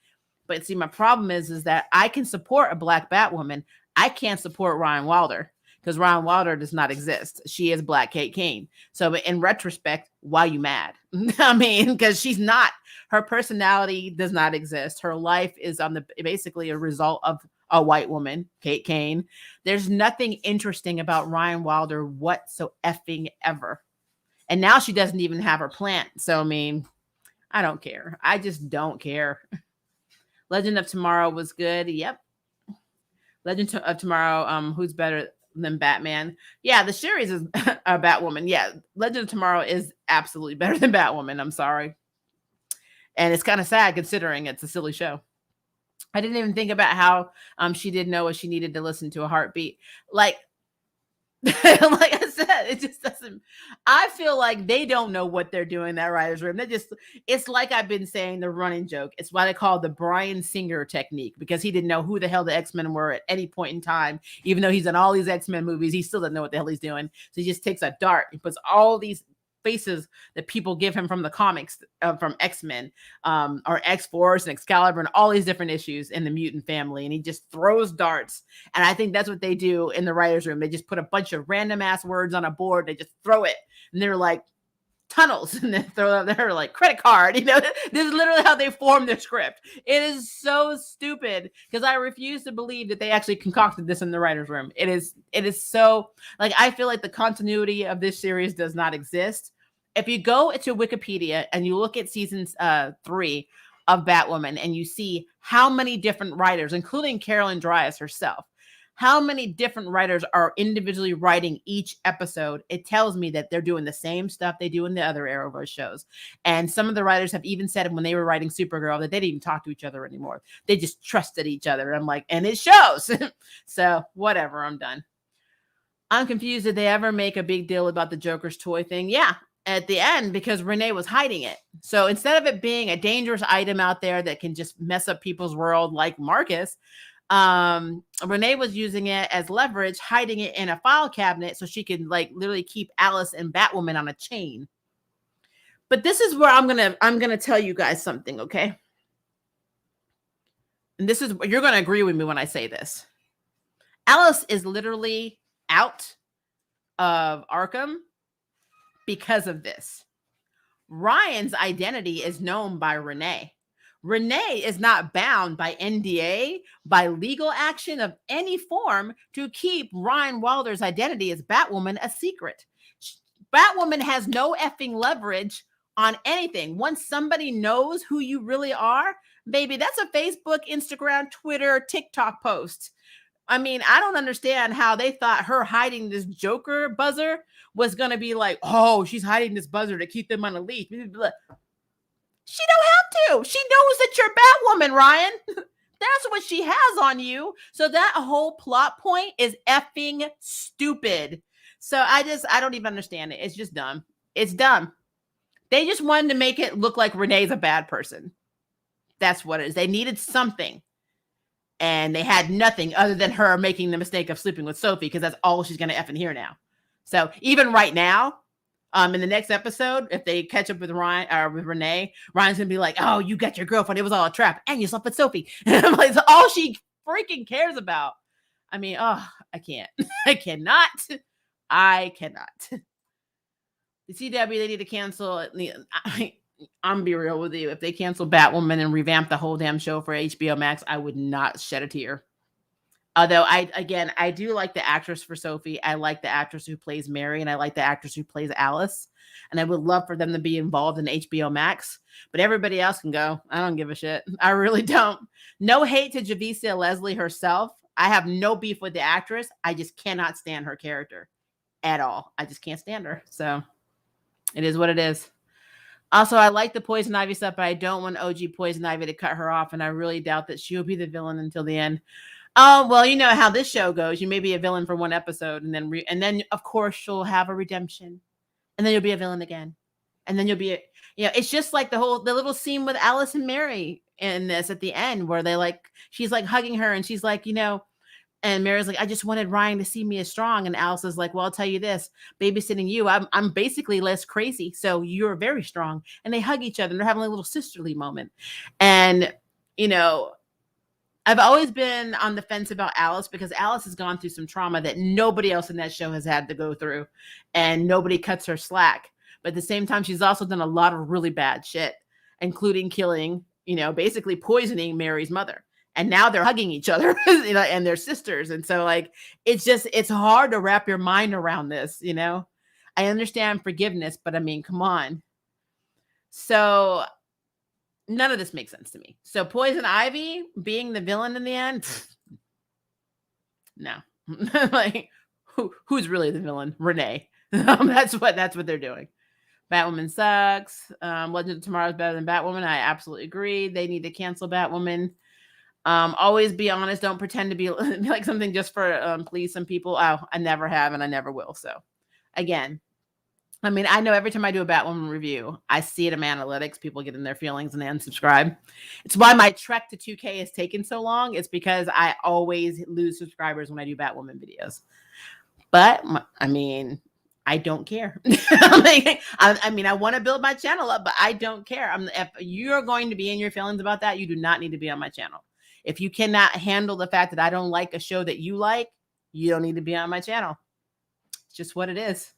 But see, my problem is that I can support a Black Batwoman. I can't support Ryan Wilder because Ryan Wilder does not exist. She is Black Kate Kane. So in retrospect, why you mad? I mean, because she's not. Her personality does not exist. Her life is basically a result of a white woman, Kate Kane. There's nothing interesting about Ryan Wilder whatsoever. And now she doesn't even have her plant. So, I mean, I don't care. I just don't care. Legend of Tomorrow was good. Yep. Legend of Tomorrow, who's better than Batman? Yeah, the series is a Batwoman. Yeah, Legend of Tomorrow is absolutely better than Batwoman. I'm sorry. And it's kind of sad considering it's a silly show. I didn't even think about how she didn't know what she needed to listen to a heartbeat. Like I said, it just doesn't. I feel like they don't know what they're doing in that writer's room. It's like I've been saying the running joke. It's what I call the Bryan Singer technique because he didn't know who the hell the X-Men were at any point in time. Even though he's in all these X-Men movies, he still doesn't know what the hell he's doing. So he just takes a dart and puts all these faces that people give him from the comics from X-Men or X-Force and Excalibur and all these different issues in the mutant family, and he just throws darts. And I think that's what they do in the writer's room. They just put a bunch of random ass words on a board, they just throw it, and they're like tunnels, and then they're like credit card. This is literally how they form their script. It is so stupid because I refuse to believe that they actually concocted this in the writer's room. It is so, like, I feel like the continuity of this series does not exist. If you go to Wikipedia and you look at season 3 of Batwoman and you see how many different writers, including Carolyn Dries herself, how many different writers are individually writing each episode, it tells me that they're doing the same stuff they do in the other Arrowverse shows. And some of the writers have even said when they were writing Supergirl that they didn't even talk to each other anymore. They just trusted each other. I'm like, and it shows. So whatever, I'm done. I'm confused. Did they ever make a big deal about the Joker's toy thing? Yeah, at the end, because Renee was hiding it. So instead of it being a dangerous item out there that can just mess up people's world like Marcus, Renee was using it as leverage, hiding it in a file cabinet so she can like literally keep Alice and Batwoman on a chain. But this is where I'm gonna tell you guys something, okay? And this is, you're gonna agree with me when I say this. Alice is literally out of Arkham because of this. Ryan's identity is known by Renee. Renee is not bound by NDA, by legal action of any form to keep Ryan Wilder's identity as Batwoman a secret. Batwoman has no effing leverage on anything. Once somebody knows who you really are, baby, that's a Facebook, Instagram, Twitter, TikTok post. I mean, I don't understand how they thought her hiding this Joker buzzer was going to be like, oh, she's hiding this buzzer to keep them on a leash. She don't have to. She knows that you're Batwoman, Ryan. That's what she has on you. So that whole plot point is effing stupid. So I don't even understand it. It's just dumb. It's dumb. They just wanted to make it look like Renee's a bad person. That's what it is. They needed something. And they had nothing other than her making the mistake of sleeping with Sophie, because that's all she's going to effing hear now. So even right now, in the next episode, if they catch up with Ryan or with Renee, Ryan's going to be like, oh, you got your girlfriend. It was all a trap. And you slept with Sophie. I'm like, it's all she freaking cares about. I mean, oh, I can't. I cannot. The CW, they need to cancel. I'm gonna be real with you. If they cancel Batwoman and revamp the whole damn show for HBO Max, I would not shed a tear. Although I do like the actress for Sophie. I like the actress who plays Mary, and I like the actress who plays Alice. And I would love for them to be involved in HBO Max. But everybody else can go. I don't give a shit. I really don't. No hate to Javicia Leslie herself. I have no beef with the actress. I just cannot stand her character at all. I just can't stand her. So it is what it is. Also, I like the Poison Ivy stuff, but I don't want OG Poison Ivy to cut her off, and I really doubt that she'll be the villain until the end. Oh, well, you know how this show goes. You may be a villain for one episode, and then of course she'll have a redemption, and then you'll be a villain again, and then you'll be It's just like the little scene with Alice and Mary in this at the end where she's like hugging her and she's like, and Mary's like, I just wanted Ryan to see me as strong. And Alice is like, well, I'll tell you this, babysitting you, I'm basically less crazy. So you're very strong. And they hug each other and they're having a little sisterly moment. And, I've always been on the fence about Alice because Alice has gone through some trauma that nobody else in that show has had to go through. And nobody cuts her slack. But at the same time, she's also done a lot of really bad shit, including killing, basically poisoning Mary's mother. And now they're hugging each other, and they're sisters. And so it's hard to wrap your mind around this, I understand forgiveness, but I mean, come on. So none of this makes sense to me. So Poison Ivy being the villain in the end, no. Who's really the villain? Renee. That's what they're doing. Batwoman sucks. Legend of Tomorrow is better than Batwoman. I absolutely agree. They need to cancel Batwoman. Always be honest. Don't pretend to be like something just for please some people. Oh, I never have and I never will. So again, I mean, I know every time I do a Batwoman review, I see it in my analytics. People get in their feelings and they unsubscribe. It's why my trek to 2K has taken so long. It's because I always lose subscribers when I do Batwoman videos. But I mean, I don't care. I want to build my channel up, but I don't care. If you're going to be in your feelings about that, you do not need to be on my channel. If you cannot handle the fact that I don't like a show that you like, you don't need to be on my channel. It's just what it is.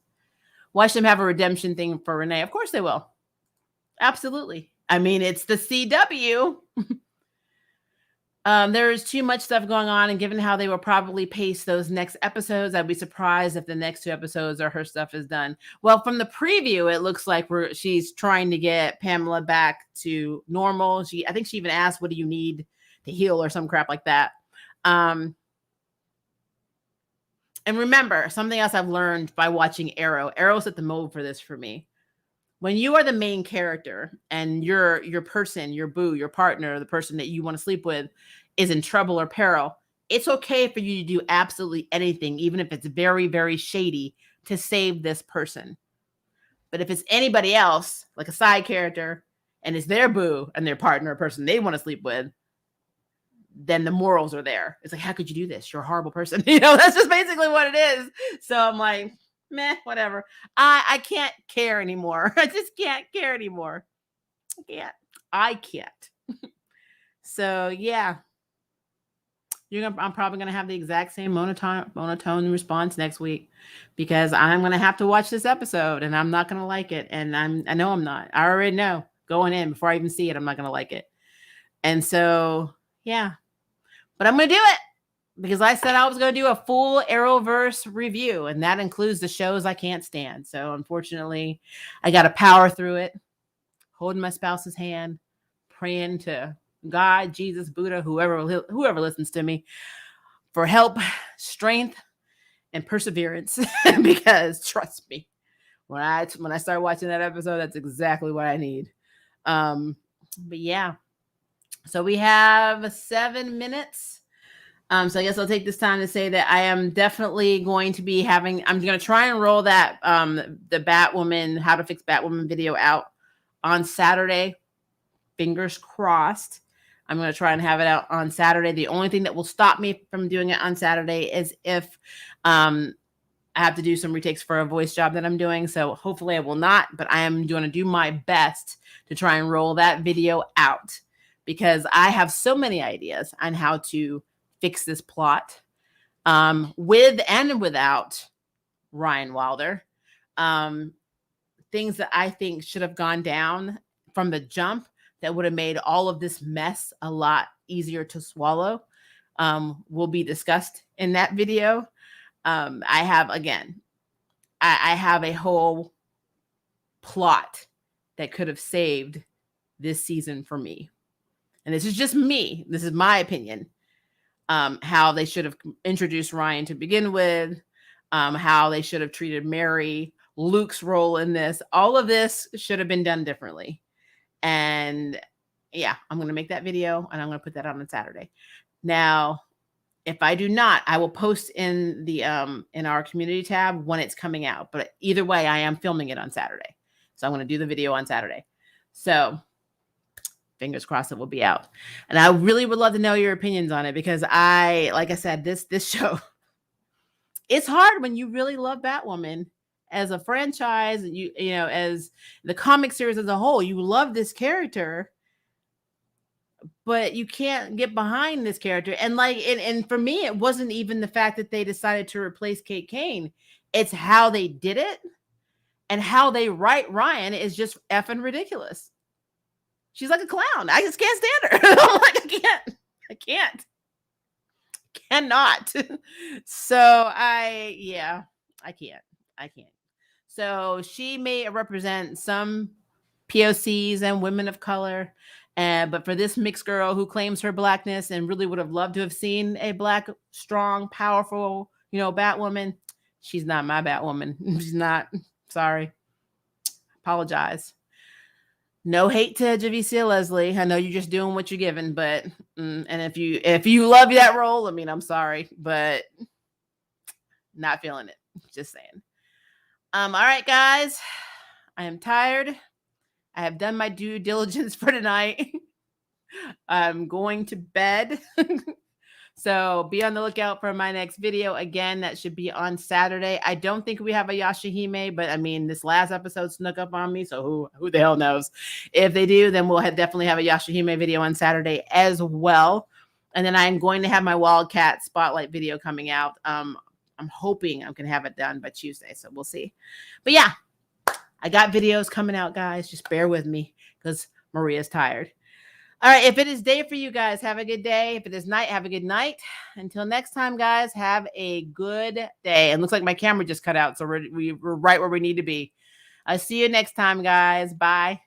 Watch them have a redemption thing for Renee. Of course they will. Absolutely. I mean, it's the CW. There is too much stuff going on, and given how they will probably pace those next episodes, I'd be surprised if the next 2 episodes or her stuff is done. Well, from the preview, it looks like she's trying to get Pamela back to normal. I think she even asked, "What do you need to heal?" or some crap like that. And remember, something else I've learned by watching Arrow. Arrow set the mold for this for me. When you are the main character and your person, your boo, your partner, the person that you want to sleep with is in trouble or peril, it's okay for you to do absolutely anything, even if it's very, very shady, to save this person. But if it's anybody else, like a side character, and it's their boo and their partner or person they want to sleep with, then the morals are there. It's like, how could you do this? You're a horrible person. That's just basically what it is. So I'm like, meh, whatever. I can't care anymore. I just can't care anymore. I can't. So yeah. I'm probably gonna have the exact same monotone response next week because I'm gonna have to watch this episode and I'm not gonna like it. And I know I'm not. I already know going in before I even see it, I'm not gonna like it. And so yeah. But I'm gonna do it because I said I was going to do a full Arrowverse review, and that includes the shows I can't stand. So unfortunately, I got to power through it, holding my spouse's hand, praying to God, Jesus, Buddha, whoever listens to me for help, strength, and perseverance. Because trust me, when I start watching that episode, that's exactly what I need. But yeah, so we have 7 minutes. So I guess I'll take this time to say that I am definitely going to be I'm going to try and roll that, the Batwoman, how to fix Batwoman video out on Saturday. Fingers crossed. I'm going to try and have it out on Saturday. The only thing that will stop me from doing it on Saturday is if, I have to do some retakes for a voice job that I'm doing. So hopefully I will not, but I am going to do my best to try and roll that video out because I have so many ideas on how to fix this plot, with and without Ryan Wilder. Things that I think should have gone down from the jump that would have made all of this mess a lot easier to swallow, will be discussed in that video. I have a whole plot that could have saved this season for me. And this is just me. This is my opinion. How they should have introduced Ryan to begin with, how they should have treated Mary, Luke's role in this. All of this should have been done differently. And yeah, I'm going to make that video and I'm going to put that out on Saturday. Now, if I do not, I will post in the in our community tab when it's coming out. But either way, I am filming it on Saturday. So I'm going to do the video on Saturday. So fingers crossed it will be out. And I really would love to know your opinions on it, because like I said, this show, it's hard when you really love Batwoman as a franchise, you know, as the comic series as a whole. You love this character, but you can't get behind this character. And and for me, it wasn't even the fact that they decided to replace Kate Kane. It's how they did it, and how they write Ryan is just effing ridiculous. She's like a clown. I just can't stand her. I'm like, I cannot. So I can't. So she may represent some POCs and women of color, but for this mixed girl who claims her blackness and really would have loved to have seen a black, strong, powerful, you know, Batwoman, she's not my Batwoman. She's not. Sorry. Apologize. No hate to Javicia Leslie. I know you're just doing what you're given, but and if you love that role, I mean, I'm sorry, but not feeling it. Just saying. All right, guys. I am tired. I have done my due diligence for tonight. I'm going to bed. So be on the lookout for my next video. Again, that should be on Saturday. I don't think we have a Yashahime, but I mean, this last episode snuck up on me, so who the hell knows? If they do, then we'll definitely have a Yashahime video on Saturday as well. And then I'm going to have my Wildcat Spotlight video coming out. I'm hoping I'm going to have it done by Tuesday, so we'll see. But yeah, I got videos coming out, guys. Just bear with me because Maria's tired. All right, if it is day for you guys, have a good day. If it is night, have a good night. Until next time, guys, have a good day. And looks like my camera just cut out, so we're right where we need to be. I'll see you next time, guys. Bye.